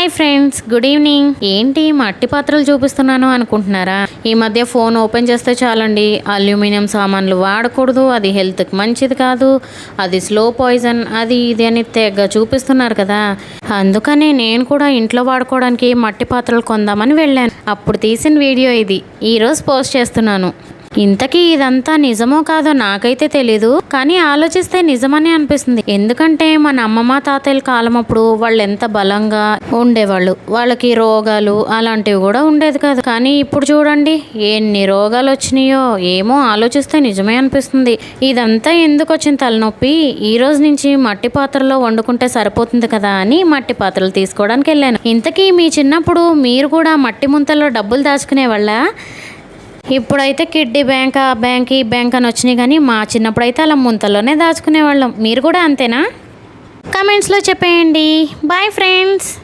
Hi friends, good evening. ఏంటి మట్టి పాత్రలు చూపిస్తున్నాను అనుకుంటున్నారా? ఈ మధ్య ఫోన్ ఓపెన్ చేస్తే చాలండి, అల్యూమినియం సామాన్లు వాడకూడదు, అది హెల్త్కి మంచిది కాదు, అది స్లో పాయిజన్, అది ఇది అని తెగ చూపిస్తున్నారు కదా. అందుకనే నేను కూడా ఇంట్లో వాడుకోవడానికి మట్టి పాత్రలు కొందామని వెళ్ళాను. అప్పుడు తీసిన వీడియో ఇది ఈరోజు పోస్ట్ చేస్తున్నాను. ఇంతకీ ఇదంతా నిజమో కాదో నాకైతే తెలీదు, కానీ ఆలోచిస్తే నిజమని అనిపిస్తుంది. ఎందుకంటే మన అమ్మమ్మ తాతయ్యల కాలం అప్పుడు వాళ్ళు ఎంత బలంగా ఉండేవాళ్ళు, వాళ్ళకి రోగాలు అలాంటివి కూడా ఉండేది కాదు. కానీ ఇప్పుడు చూడండి ఎన్ని రోగాలు వచ్చినాయో. ఏమో ఆలోచిస్తే నిజమే అనిపిస్తుంది. ఇదంతా ఎందుకు వచ్చిన తలనొప్పి? ఈ రోజు నుంచి మట్టి పాత్రలో వండుకుంటే సరిపోతుంది కదా అని మట్టి పాత్రలు తీసుకోవడానికి వెళ్ళాను. ఇంతకీ మీ చిన్నప్పుడు మీరు కూడా మట్టి ముంతల్లో డబ్బులు దాచుకునే వాళ్ళ? ఇప్పుడైతే కిడ్డీ బ్యాంక్, ఆ బ్యాంక్, ఈ బ్యాంక్ అని వచ్చినాయి, కానీ మా చిన్నప్పుడైతే అలా ముంతల్లోనే దాచుకునేవాళ్ళం. మీరు కూడా అంతేనా? కామెంట్స్లో చెప్పేయండి. Bye friends.